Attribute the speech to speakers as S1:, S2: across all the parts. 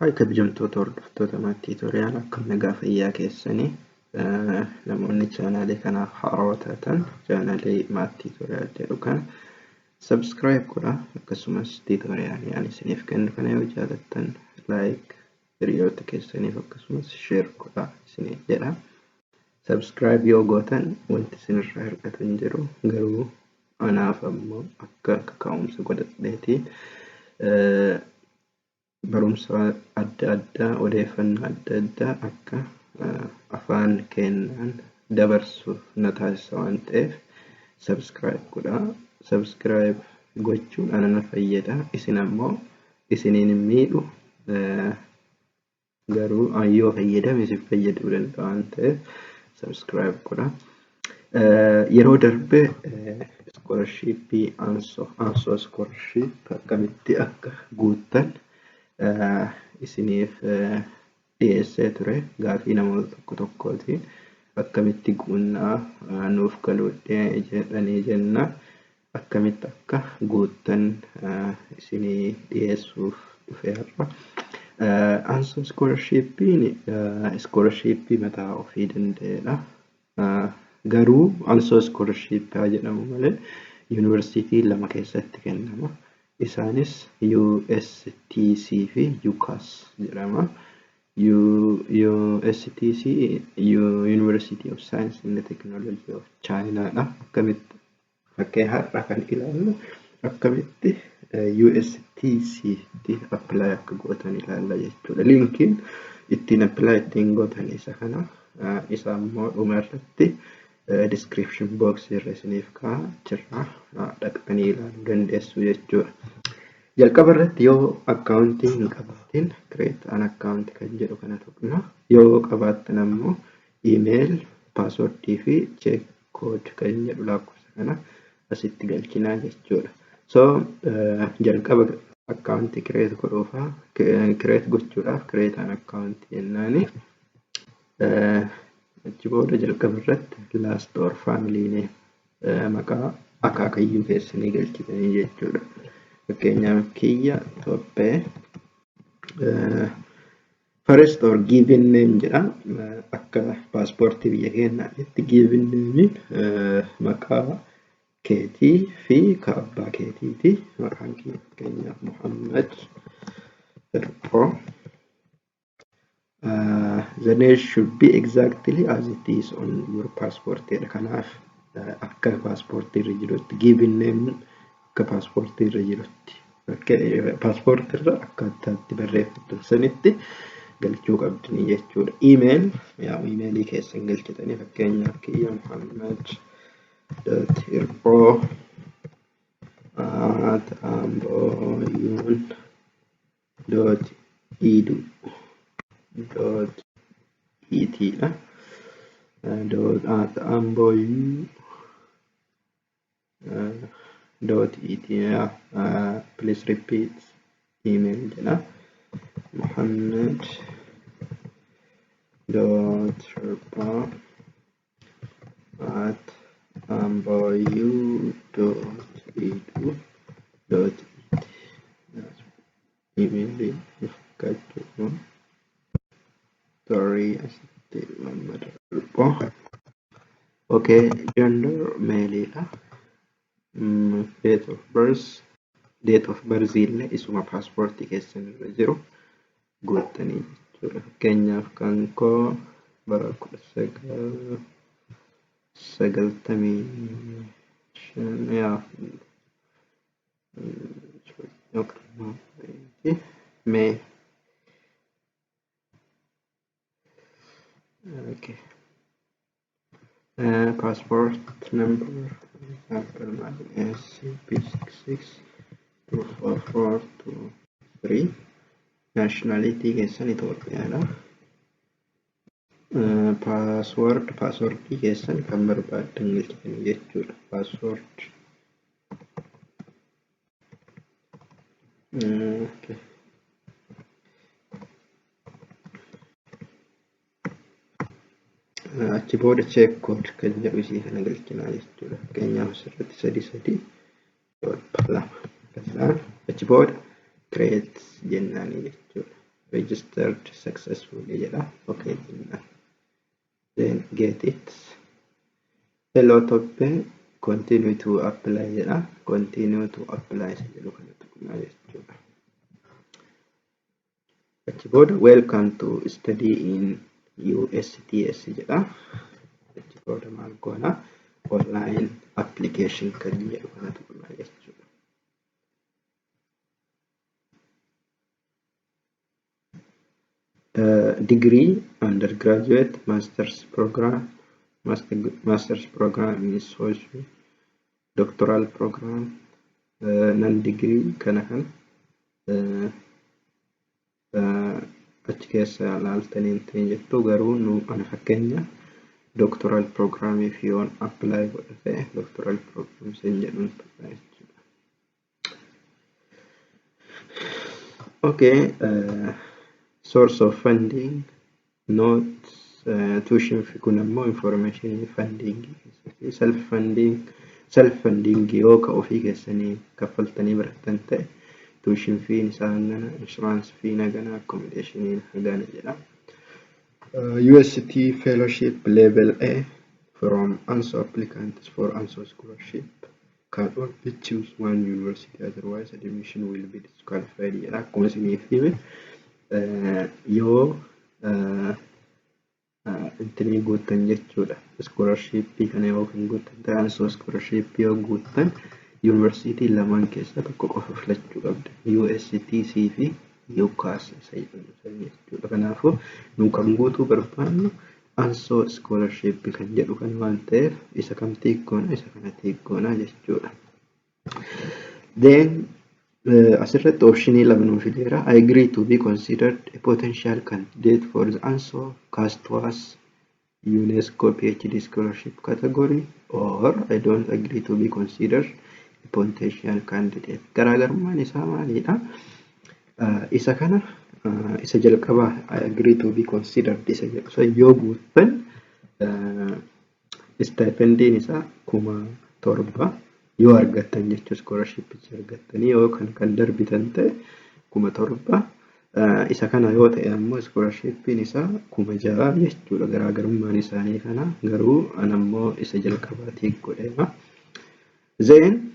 S1: Hai kabajamtoota hordoftoota maatii Tuuriyaan akkam nagaa fayyaa keessanii namoonni chaanaalii kanaaf haarawaa taatan chaanaalii maatii Tuuriyaa jedhu kana subscribe godhaa akkasumas tiitoriyaan yaan isiniif kennu kana yoo jaalattan like hiriyoota keessaniif akkasumas share godhaa isiniif jedha. Subscribe yoo gootan wanti isinirraa hir'atu hin jiru garuu anaaf ammoo akka ka'umsa godhadheetii barumsa adda addaa odeeffannoo adda addaa akka afaan keenyaan dabarsuuf na taasisa waan ta'eef subscribe godhaa. Subscribe gochuun ana na fayyada, isin ammoo isiniin hin miidhu garuu yoo fayyadame isin fayyaduu danda'a waan ta'eef subscribe godhaa. Yeroo darbe scholarship ANSO scholarship akkamitti akka guuttan isiniif dhiyeessee ture gaafii namoota tokko tokkooti akkamitti guunnaa nuuf galuu jedhanii jenna akkamitti akka guuttan isinii dhiyeessuuf dhufeerra. ANSO scholarship mataa ofii danda'edha. Garuu ANSO scholarship jedhamu malee yuunivarsiitii lama keessatti kennama. Isaanis USTC fi UCAS jedhama. USTC University of Science and Technology of China dha. Akkamitti fakkii har'a kan ilaallu akkamitti USTC tti apply akka gootan ilaalla jechuudha. Linkiin ittiin apply ittiin gootan isa kana isa ammoo dhuma irratti description box irra isiniif kaa'aa dhaqanii ilaaluu dandeessu jechuudha. Jalqaba irratti yoo akkaawuntii hin qabaatin create an account kan jedhu kana tuqna. Yoo qabaattan ammoo email, password fi check code kan jedhu lakkoofsa kana asitti galchinaa jechuudha. So jalqaba akkaawuntii create gochuudhaaf create an account jennaani. Achi booda jalqaba irratti last or family name maqaa akaakayyuu keessanii galchitanii jechuudha. Fakkeenyaaf kiyya Tophee first or given name jedha. Akka paaspoortii biyya keenyaatti given name maqaa keetii fi abbaa keetiiti. Maqaan kiyya fakkeenyaaf Muhammad Hirphoo. The name should be exactly as it is on your passport. Kanaaf akka paaspoortii irra jirutti given name akka paaspoortii irra jirutti paaspoortii irra akkaataatti barreeffattu sanitti galchuu qabdanii jechuudha. Email emailii keessan galchitanii fakkeenyaaf kiyya Muhammad.hirphoo@amboyun.edu .et .amboyun.et please repeat email jedha. Muhammad.hirphoo@amboyun.edu.et email sorry Muhammad Hirphoo. Okay, gender male dha. Date of birth illee isuma paaspoortii keessan irra jiru guuttanii jechuudha. Fakkeenyaaf kan koo bara 1995 May. Okay. Passport number SCP-662442 nationality keessan Itoophiyaadha. Passwordii keessan kan barbaaddan galchitanii jechuudha. Password okay. Achi booda check code kan jedhu isii kana galchinaa jechuudha. Fakkeenyaaf asirratti 33.2 achi booda create jennaanii jechuudha. registered successfully. Okay, then get it. Hello Toppe, continue to apply. Continue to apply. Welcome to study in USTC. Online application kan jedhu kanatu jechuudha. Degree, undergraduate, master's program in social, doctoral program, non-degree kana kan achi keessa ilaaltanii jettu garuu nu ana fakkeenya doctoral program if you want apply godhate doctoral program sen jedhuun jechuudha. Okay, source of funding, notes, tuition fee kun ammoo information funding, self funding yoo ka ofii keessanii kaffaltanii barattan ta'e tuition fee isaa hangana, insurance fee hangana, accommodation hangana jedha. UST fellowship level A from ANSO applicants for ANSO scholarship can only choose one university, otherwise admission will be disqualified jedha. Akkuma isinii hime yoo intini guuttan jechuudha. Scholarship kana yoo kan guuttan ta'e ANSO scholarship yoo guuttan university lamaan keessaa tokko qofa filachuu qabda. USTC fi UCAS jechuudha. Kanaafuu nu kan guutuu barbaannu ANSO scholarship kan jedhu kan waan ta'eef isa kam tiikkoona isa kana tiikkoona jechuudha. Then asirratti optionii lama nuuf fideera. I agree to be considered a potential candidate for the ANSO CASTWAS UNESCO PhD scholarship category, or I don't agree to be considered a potential candidate. Garaagarummaan isaa maalidha? Isa kana isa jalqabaa I agree to be considered isa jedhu. So yoo guuttan stipendiin isaa 7,000 yoo argattan jechuudha. Scholarship argattanii yoo kan darbitan ta'e 7,000. Isa kana yoo ta'e ammoo scholarshipin isaa 6,000 jechuudha. Garaagarummaan isaanii kana garuu anammoo isa jalqabaatii godheema. Then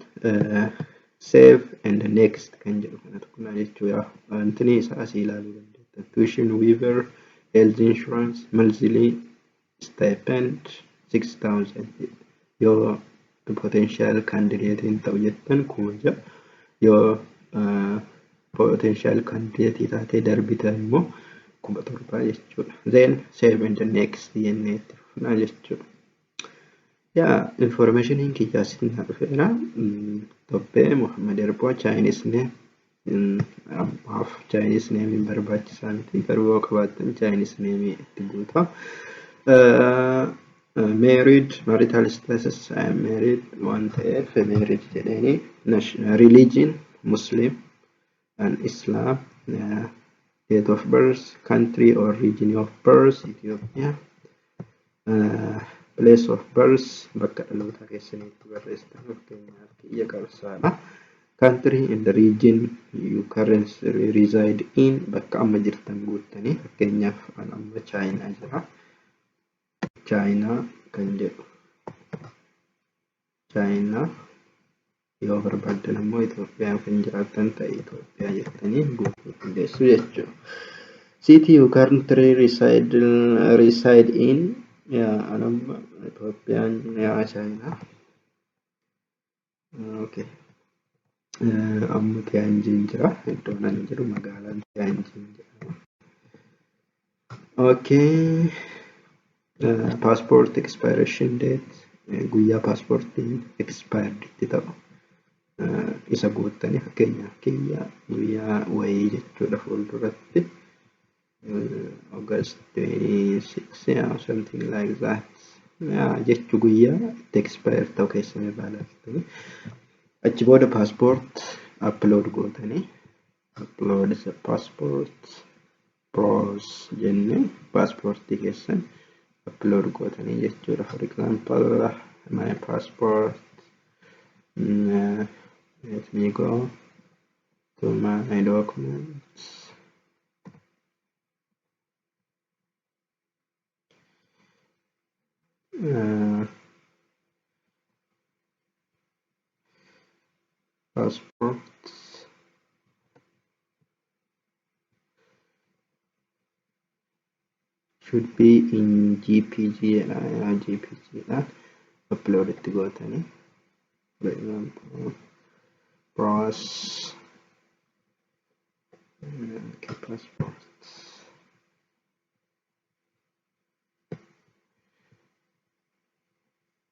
S1: save and next kan jedhu kanatu kuna jechuudha. Antini isaa asii ilaaluu dandeetta. Tuition waiver, health insurance, monthly stipend 6,000 yoo potential candidate hin ta'u jettan 6,000 yoo potential candidate taatee darbitan immoo 7,000 jechuudha. Then save and next jenneetti fufnaa jechuudha. Yeah, information in Kijasin Hafena, Tope, Muhammad Erpo, Chinese name, half Chinese name in Barbach Santi, Karwalk about Chinese name to go. Married, marital status, I am married, one F, married any national religion, Muslim and Islam, date of birth, country or region of birth, Ethiopia. Place of birth, bakka dhaloota keessanitti barreessitan fakkeenyaaf kiyya qabsaadha. Country in the region you currently reside in, bakka amma jirtan guuttanii fakkeenyaaf an amma China jira. China kan jedhu. China yoo barbaaddan ammoo Itoophiyaa kan jiraattan ta'e Itoophiyaa jettanii guutuu dandeessu jechuudha. City you currently reside in, I'm Ethiopian, China. Okay. I'm Tianjin, Magalan Tianjin. Okay. Passport expiration date. Guyyaa passport expired isa guuttanii fakkeenyaaf guyyaa wayii jechuudha fuulduratti. August 26 or something like that. Jechu guyyaa itti expire ta'u keessanii baalaastanii achi booda passport upload gootanii upload the passport pros jenne passportii keessan upload gootanii jechuudha. For example, my passport, let me go to my documents. passports should be in GPG GPG upload it to go to for example pros passports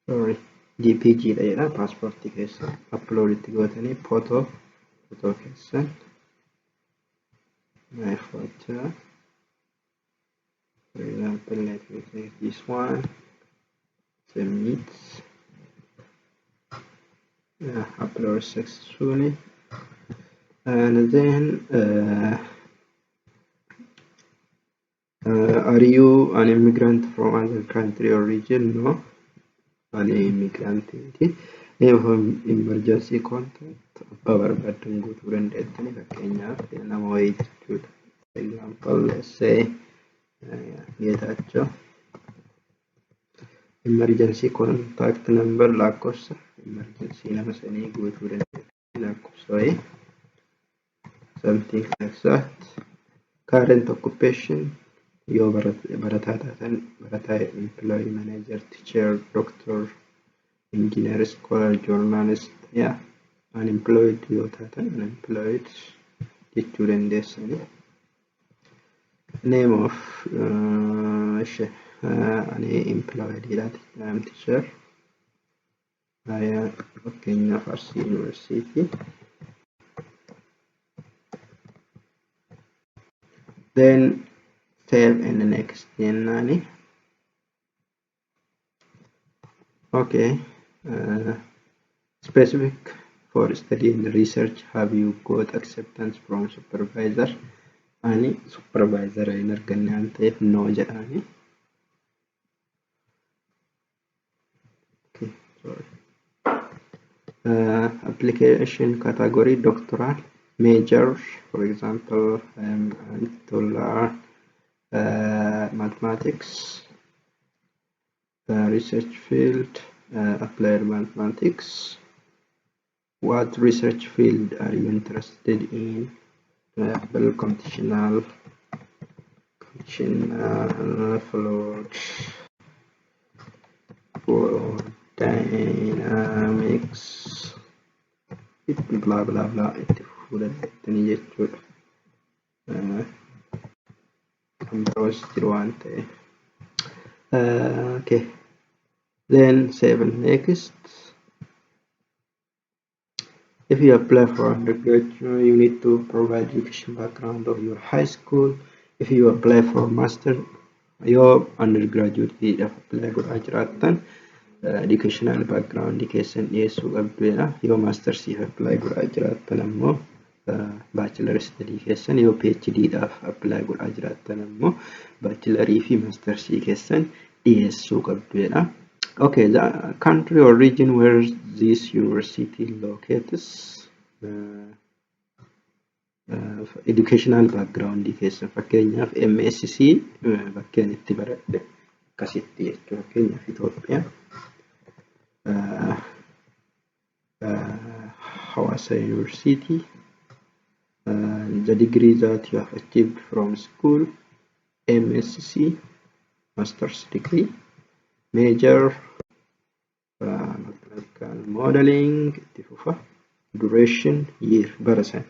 S1: sorry GPG dha passport keessa upload it to go to photo keessa my photo. For example, let me take this one, submit, upload successfully, and then are you an immigrant from other country or region? No, an immigrant. If emergency contact, power button go to run that Kenya, then I'm wait to example, let's say emergency contact number lakkoofsa emergency nama sanii guutuu dandeenya lakkoofsa something like that. Current occupation yoo barataa taatan barataa employee manager teacher doctor engineer scholar journalist unemployed yoo taatan unemployed jechuu dandeessanii. Name of employed teacher Kenya Farsi University. Then save and next Nani. Okay, specific for study and research, have you got acceptance from supervisor? Ani supervisor in arganante no jedhani. Okay, sorry. Application category doctoral major, for example, mathematics, research field, applied mathematics. What research field are you interested in? Computational fluid dynamics, blah blah blah. Okay, then 7 next. If you apply for undergraduate, you need to provide education background of your high school. If you apply for master, your undergraduate apply for ajratan educational background education yesu qabdudha. Your master apply for ajratan ammo bachelor study keessan your PhD apply for ajratan ammo bachelor fi master keessan yesu qabdudha. Okay, the country or region where this university locates, educational background keessa fakkeenyaaf MSc bakkeen itti baradhe akkasitti jechuudha. Fakkeenyaaf Itoophiyaa Hawassa University, the degree that you have achieved from school, MSc, master's degree, major mathematical modeling, duration year barasan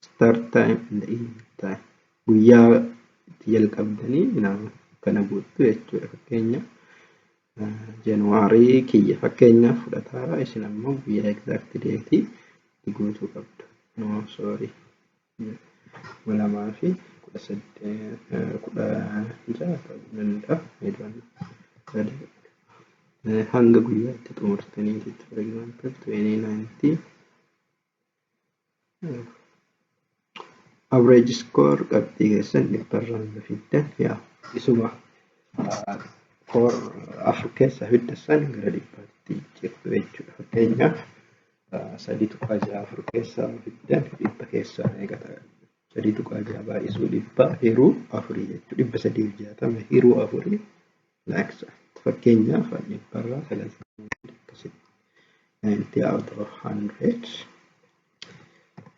S1: start time and end time guyyaa jalqabdanii kana guutuu jechuudha. Fakkeenya January kiyya fakkeenya fudhataa isin ammoo guyyaa exact date guutuu qabdu. No sorry 2016 hanga guyyaatti xumurtanii jechuudha. For example 2019 average score qabxii keessan 100 fiddan isuma for afur keessa fiddan gara 100tti jirtu jechuudha. Fakkeenyaaf 3.4 keessa fiddan 100 keessaa meeqa ta'a? sadii tuqaa jaha baay'isuu dhibbaa hiruu afurii jechuudha. 360 hiruu afurii laaksa. Fakkeenyaaf dhibbarraa 90 akkasitti 90 out of 100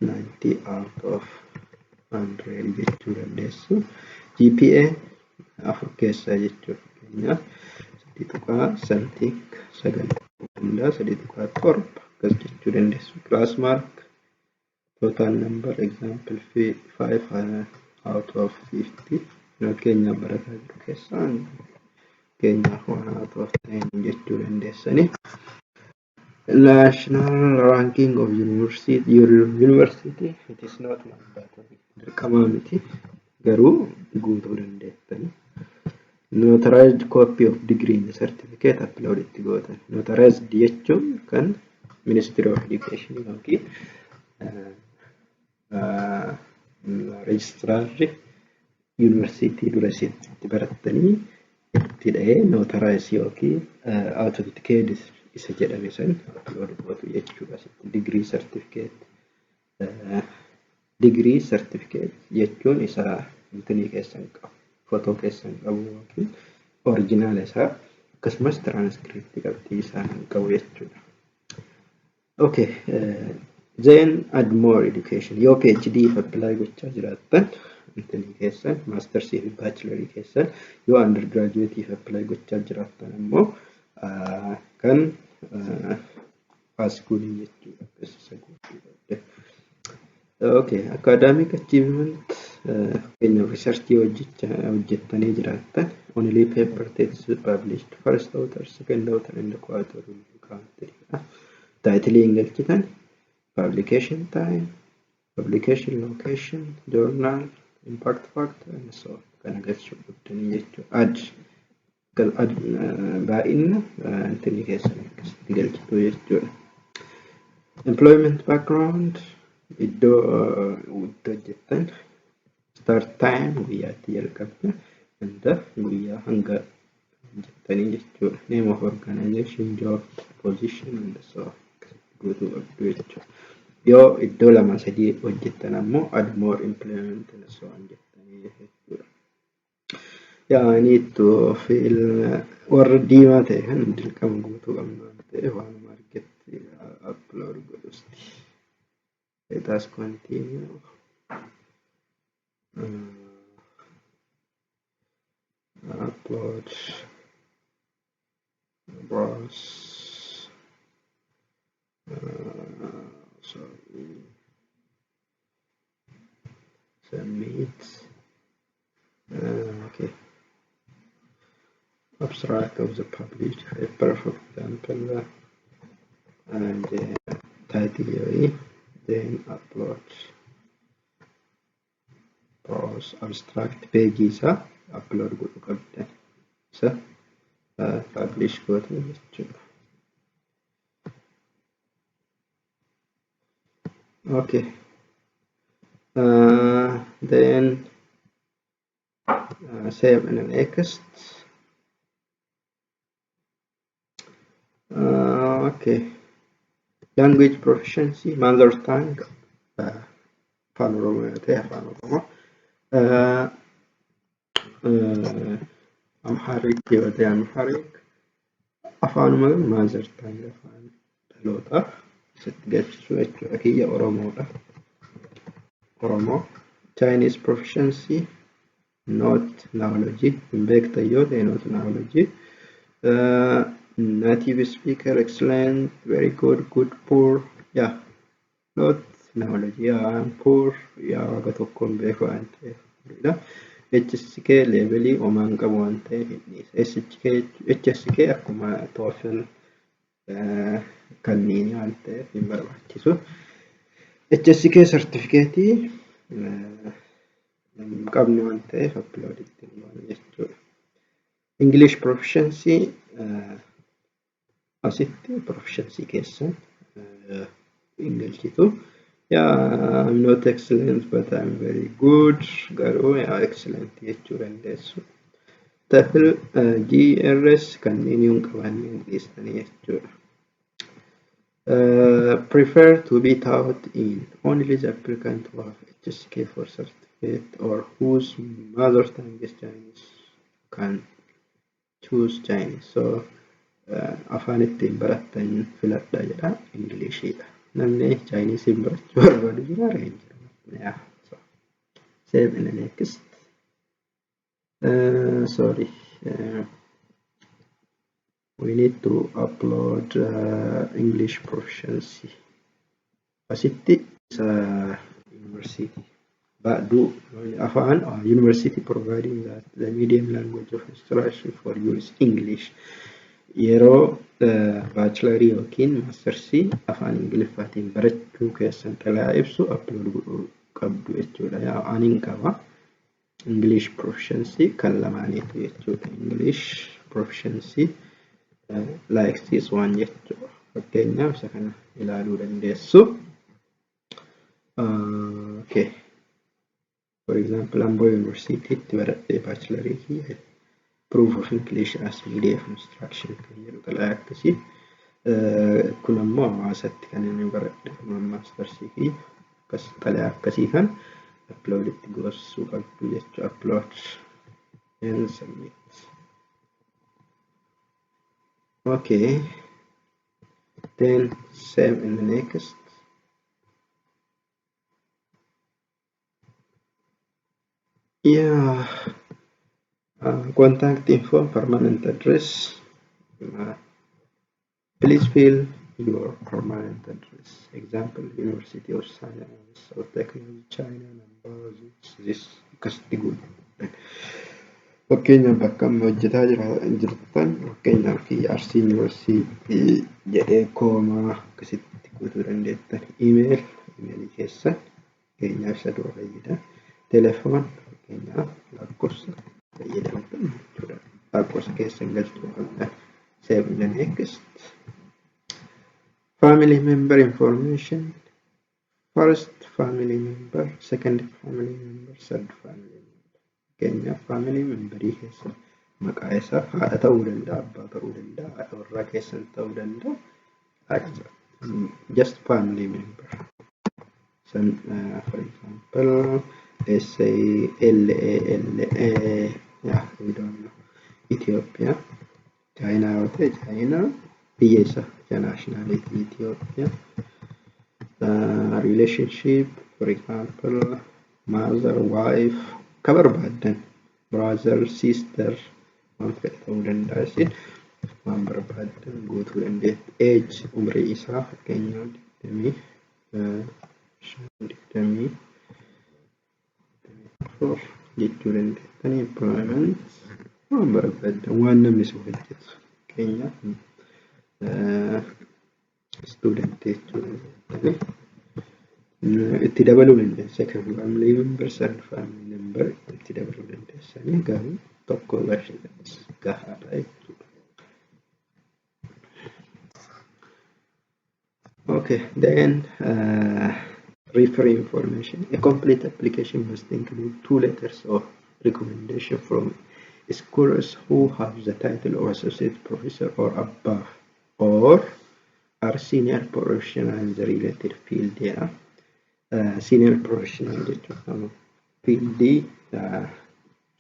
S1: 90 out of 100 jechuu dandeessu. GPA afur keessaa jechuudha. Fakkeenyaaf 3.9 3.7 akkas jechuu dandeessu. Class mark total number example 5 out of 50 fakkeenyaaf barataa jiru keessaa fakkeenyaaf 1 out of 10 jechuu dandeessani. National ranking of university it is not mandatory. Dirqama miti garuu guutuu dandeessani. Notarized copy of degree certificate upload itti gootan. Notarized jechuun kan Ministry of Education yookiin registrarri university dura itti barattanii itti dhahee notarize yookiin authenticate isa jedhame san upload gootu jechuudha. Degree certificate jechuun isa intinii keessan qabu. Foto keessan qabu yookiin original isaa akkasumas transcript qabxii isaa qabu jechuudha. Okay, then add more education. Yoo PhD apply gochaa jiraattan intinii keessan master's fi bachelor keessan yoo undergraduate apply gochaa jiraattan immoo kan school jechuudha. Okay, academic achievement research hojjettanii jiraattan only paper text published first author, second author and co-author will be counted. Title galchitan, publication time, publication location, journal, impact factor and so on. Kana galchuu qabdanii jechuudha. Add baay'ina intinii keessan akkasitti galchitu jechuudha. Employment background iddoo hojjettan start time guyyaatti jalqabna hanga guyyaa hanga hojjettanii jechuudha. Name of organization, job, position and so on. Guutuu qabdu jechuudha. Yoo iddoo lama sadii hojjettan ammoo add more employment and so on jettanii jechuudha. Yeah, I need to fill warra diimaa ta'e kan dirqama guutuu qabna waan ta'eef waan marketti upload godhusti. Let us continue. Upload browse. Submit. Okay. Abstract of the published paper, for example, and title, then upload. Browse abstract pages, upload go to so publish go to YouTube. Okay. Then save and next. Okay. Language proficiency, mother tongue, Afaan Oromoo. Amharic yoo ta'e Amharic. Afaan Oromoo mother tongue afaan dhaloota isitti galchisuu jechuudha. Kiyya Oromoodha. Oromoo. Chinese proficiency, not knowledge. Beekta yoo ta'e not knowledge. Native speaker, excellent, very good, good, poor. Yeah, not knowledge. Yeah, poor. Yeah, waga tokkoon beeku waan ta'eef. HSK levelii omaan qabu waan ta'eef HSK akkuma TOEFL kanneen waan ta'eef hin barbaachisu. HSK certificate qabnu waan ta'eef upload itti jechuudha. English proficiency asitti proficiency keessan galchitu. Yeah, I'm not excellent, but I'm very good. Garuu yeah, excellent jechuu dandeessu. TOEFL GRS kanneen hin qabanne dhiistanii jechuudha. Prefer to be taught in only the applicant who have HSK for certificate or whose mother tongue is Chinese can choose Chinese. So afaan ittiin barattan filadha jedha Ingilishidha. Namni Chinese hin barachuu barbaadu jira hin jiru. Yeah. So save in the next. Sorry. We need to upload English proficiency. Asitti university. But do Afaan university providing that the medium language of instruction for you is English. Yeroo baachilarii yookiin maastersii afaan Ingiliffaatiin barachuu keessan xalayaa ibsu upload godhuu qabdu jechuudha. Aniin qaba English proficiency kan lamaaniitu jechuudha. English proficiency like this one jechuudha. Fakkeenyaaf isa kana ilaaluu dandeessu. Okay. For example, Ambo University itti baradhee baachilarii kiyya proof of English as media of instruction kan jedhu xalayaa akkasii kun ammoo hawaasatti kan inni baradhe maastersii fi akkas xalayaa akkasii kan upload itti goosuu qabdu jechuudha. Upload and submit. Okay. Then save in the next. Yeah. Contact info, permanent address. Please fill your permanent address. Example, University of Science or Technology, China, number this custody good. Fakkeenyaaf bakka amma hojjetaa jirtan fakkeenyaaf RC University jedhee koomaa akkasitti guutuu dandeettan. Emailii keessan fakkeenyaaf isa dura fayyada. Telefoon fakkeenyaaf lakkoofsa fayyadamtan jechuudha. Lakkoofsa keessan galchuu qabdan. Save in the next. Family member information. First family member, second family member, third family member. Fakkeenyaaf family memberii keessa maqaa isaa haadha ta'uu danda'a, abbaa ta'uu danda'a, haadha warraa keessan ta'uu danda'a. Just family member. For example, let's say LA, yeah, we don't know. Ethiopia, China, China, biyya nationality Ethiopia. Relationship, for example, mother, wife, cover button, brother, sister, one ta'uu danda'a isin waan barbaadan guutuu dandeessu. Age, umrii isaa fakkeenyaaf 20 jechuu dandeettanii. Employment waan barbaadan waan namni si hojjetu fakkeenyaaf student jechuu dandeettanii. Itti dabaluu dandeessa. Second family member, third family member itti dabaluu dandeessanii garuu tokko barsiisatti gahaadha jechuudha. Okay, then referee information. A complete application must include 2 letters of recommendation from scholars who have the title of associate professor or above, or are senior professional in the related field. Yeah. Senior professional jechuudha. Fiildii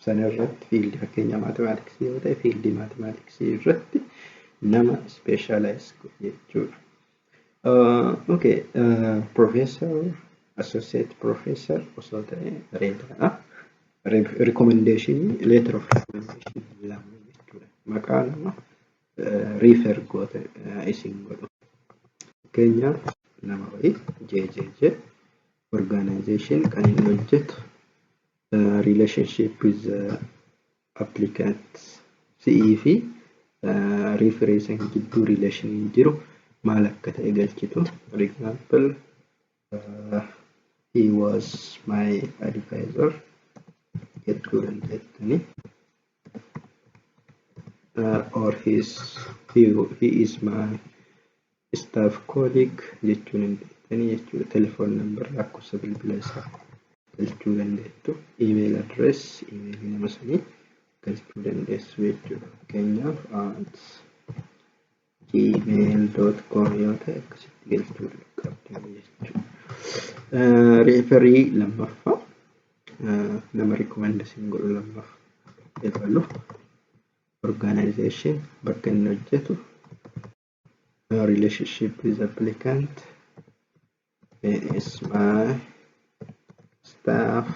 S1: sanarratti fiildii fakkeenya maatimaatiksii yoo ta'e fiildii maatimaatiksii irratti nama specialize jechuudha. Okay, professor, associate professor osoo ta'e bareedaadha. Recommendation, letter of recommendation lama jechuudha. Maqaa nama refer goote isin godhu. Fakkeenyaaf nama wayii JJJ organization kan inni hojjetu relationship with the applicants CE fi reference gidduu relation jiru maal akka ta'e galchitu. For example, he was my advisor jechuu dandeettanii. Or he is my staff colleague jechuu dandeettanii jechuudha. Telephone number lakkoofsa bilbila isaa galchuu dandeettu. Email address emailii nama sanii galchuu dandeessu jechuudha. Fakkeenyaaf gmail.com yoo ta'e akkasitti galchuu qabdan jechuudha. Reeferii lammaffaa nama recommendation godhu lammaffaa eegalu organization bakka inni hojjetu relationship with applicant is my staff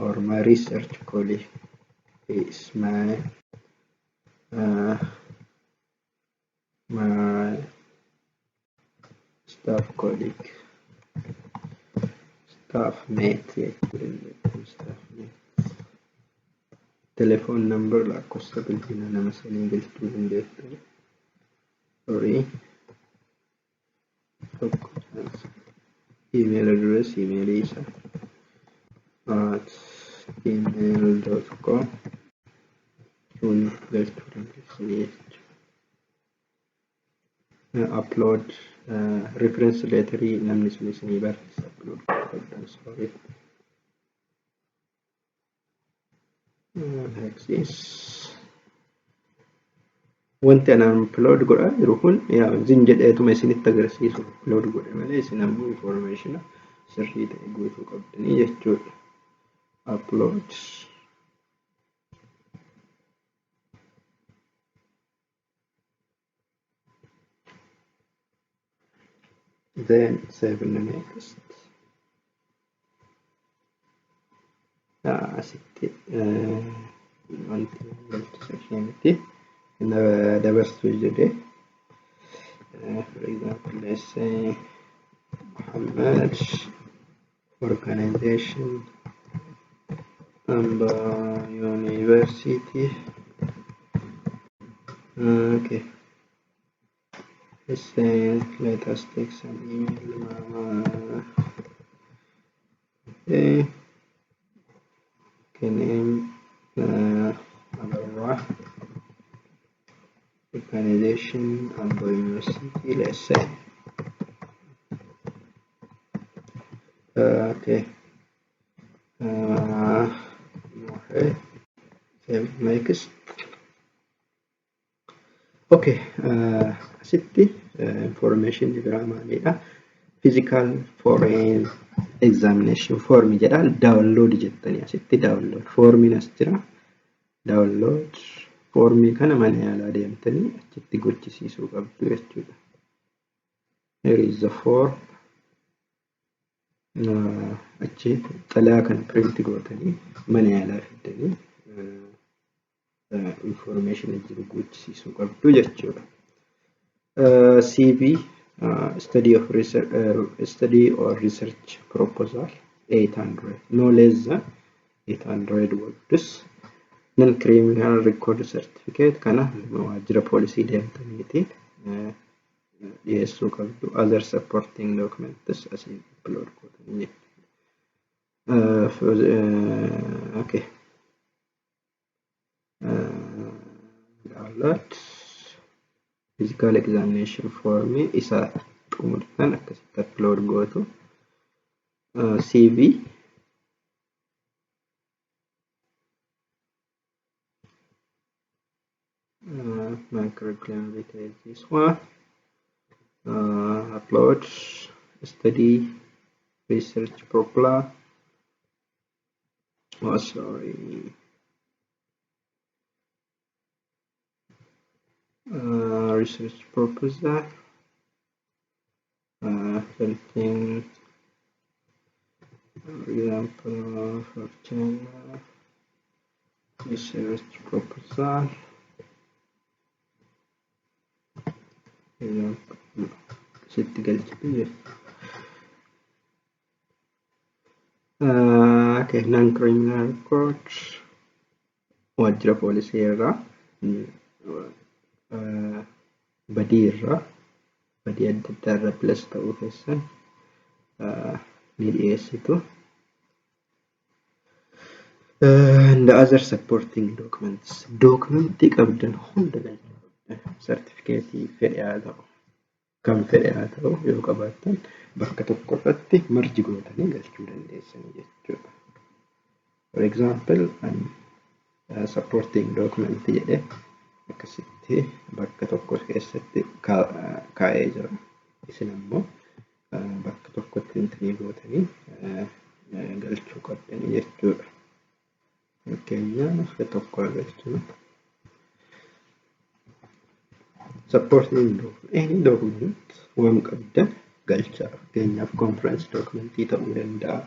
S1: or my research colleague is my staff colleague, staff mate, staff mate. Telephone number lakkoofsa bilbilaa nama sanii galchuu dandeettu. Sorry. Email address, email isa at gmail.com sun galchuu dandeessu. Upload reference letter namni sun isinii barreessa upload godhan. Sorry. Like this. Wanti anaan upload godhaa jiru kun zin jedheetuma isinitti agarsiisu upload godhe malee isin ammoo information sirrii ta'e guutuu qabdanii jechuudha. Upload. Then save and next. Asitti wanti galtu sectionity dabarsuu jedhe. For example, let's say Muhammad organization and university. Okay. Let's say let us take some email. Okay. Name organization and university. Let's say. Okay. Okay. Save next. Okay. Asitti information diagrammaadha. Physical foreign examination form jedha. Download jettanii asitti download formiin as jira. Download formii kana mana yaalaa deemtanii achitti gochisiisuu qabdu jechuudha. Here is the form. Achi xalayaa kana print gootanii mana yaalaa fiddanii information jiru gochisiisuu qabdu jechuudha. CV study or research proposal 800, no less than 800 words. Non-criminal record certificate kana waajjira poolisii deemtaniitiin dhiyeessuu qabdu. Other supporting documents as upload gootanii. Okay. Download physical examination form isa xumurtan akkasitti upload gootu. CV my curriculum details this one. Upload study research proposal. Oh, sorry. Research proposal. Something, for example, for China. Research proposal. Okay, non-criminal records. Waajjira poolisii irraa badii adda addaa irra plus ta'uu keessan ni dhiyeessitu. And the other supporting documents. Documentii qabdan hunda galchuu. Certificate fedhe haa ta'u. Kan fedhe haa ta'u yoo qabaattan bakka tokko irratti marji gootanii galchuu dandeessanii jechuudha. For example, supporting document jedhe akkasitti godheeti bakka tokko keessatti kaa'ee jira. Isin ammoo bakka tokkotti intinii gootanii galchuu qabdanii jechuudha. Fakkeenyaaf bakka tokko galchuu. Supporting any document waan qabdan galchaa. Fakkeenyaaf conference documentii ta'uu danda'a.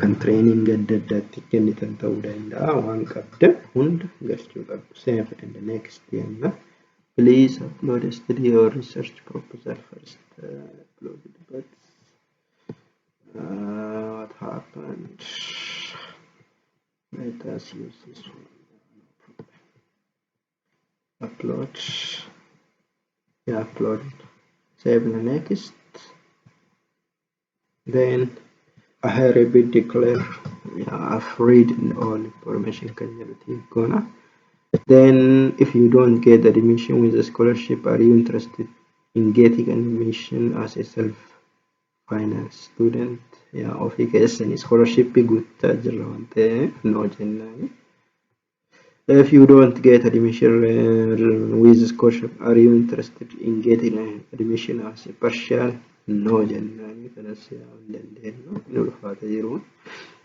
S1: Kan training adda addaatti kennitan ta'uu danda'a. Waan qabdan hunda galchuu qabdu. Save and next jenna. Please upload a study or research proposal first. Uploaded, but what happened? Let us use this one. Upload. Yeah, uploaded. Save and next. Then I have a bit declare. Yeah, I've read all information can you gonna. Then if you don't get admission with a scholarship, are you interested in getting admission as a self-finance student? Yeah, of any scholarship good no generally. If you don't get admission with a scholarship, are you interested in getting admission as a partial? No generally.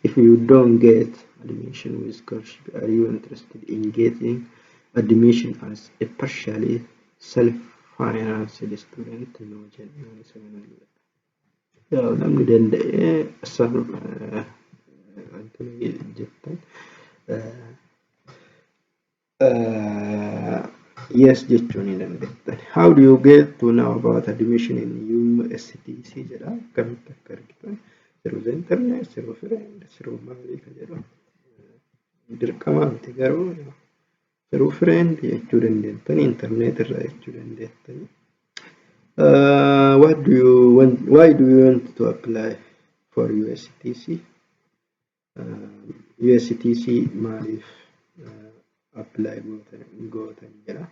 S1: If you don't get admission with scholarship, are you interested in getting admission as a partially self-financed student? No generally. Namni danda'ee yes jechuun ni dandeettan. How do you get to know about admission in USTC jedha akkamitti akka argitan through the internet, through friend, through maalii ka jedhu dirqama miti garuu through friend jechuu dandeettan, internet irraa jechuu dandeettan. What do you want? Why do you want to apply for USTC? USTC maaliif apply gootan jedha.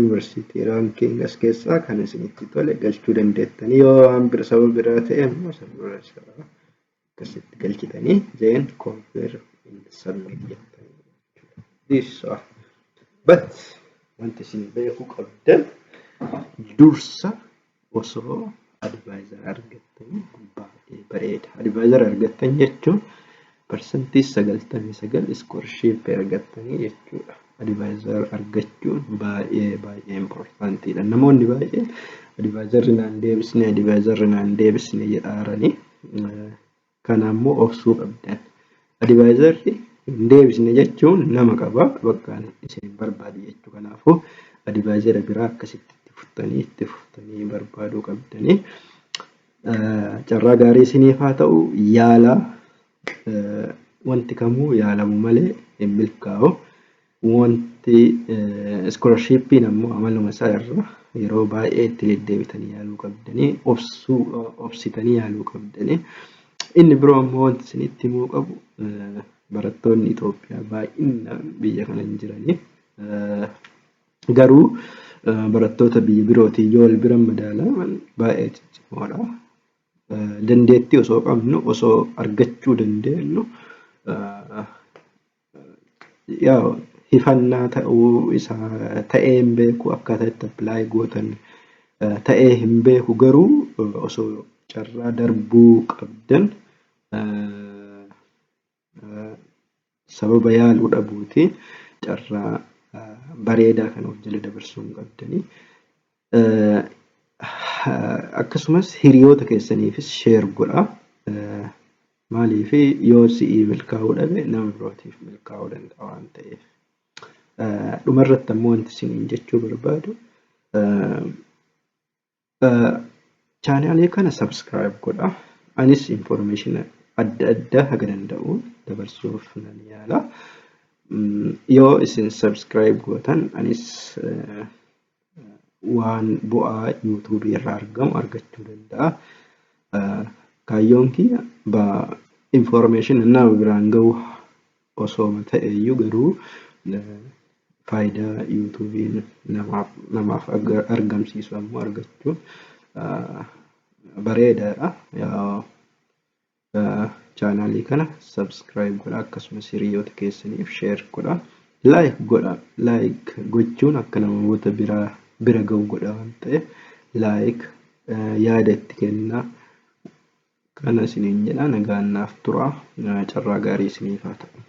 S1: University ranking as keessaa kan isinitti tole galchuu dandeettanii yoo waan bira sababa biraa ta'e immoo sababa akkasitti galchitanii then compare and submit jettanii. This but wanti isin beekuu qabdan dursa osoo advisor argattanii baay'ee bareeda. Advisor argattan jechuun percentage 99 scholarship argattanii jechuudha. Advisor argachuun baay'ee importantiidha. Namoonni baay'ee advisor naan deebisne jedhaaranii kana ammoo obsuu qabdan. Advisor hin deebisne jechuun nama qaba bakkaan isin barbaadu jechuu. Kanaafuu advisor biraa akkasitti itti fuftanii barbaaduu qabdanii. Carraa gaarii isiniif haa ta'u yaala wanti kamuu yaalamu malee hin milkaa'u. Wanti scholarshippiin ammoo amaluma isaa irra yeroo baay'ee itti deddeebitanii yaaluu qabdanii obsitanii yaaluu qabdanii. Inni biroo ammoo wanti isinitti himuu qabu barattoonni Itoophiyaa baay'inaan biyya kana hin jiranii. Garuu barattoota biyya birootiin yoo wal bira madaalaman baay'ee ciccimoodha. Dandeettii osoo qabnu osoo argachuu dandeenyu yaa hifannaa ta'uu isaa ta'ee hin beeku akkaataa itti apply gootan ta'ee hin beeku garuu osoo carraa darbuu qabdan sababa yaaluu dhabuutiin carraa bareedaa kan of jala dabarsuu qabdanii. Akkasumas hiriyoota keessaniifis share godhaa. Maaliif yoo si'ii milkaa'uu dhabe nama birootiif milkaa'uu danda'a waan ta'eef. Dhumarratti ammoo wanti isiniin jechuu barbaadu chaanaalii kana subscribe godhaa. Anis information adda addaa haga danda'uun dabarsuuf nan yaala. Yoo isin subscribe gootan anis waan bu'aa YouTube irraa argamu argachuu danda'a. Kaayyoon kiyya information nama biraan gahu osoo ta'eyyuu garuu faayidaa YouTube namaaf argamsiisu ammoo argachuun bareedaadha. Chaanaalii kana subscribe godhaa akkasumas hiriyoota keessaniif share godhaa. like godha. Like gochuun akka namoota bira ga'u godha waan ta'eef like yaada itti kennaa. Kana isiniin jedha. Nagaan naaf turaa. Carraa gaarii isiniif haa ta'u.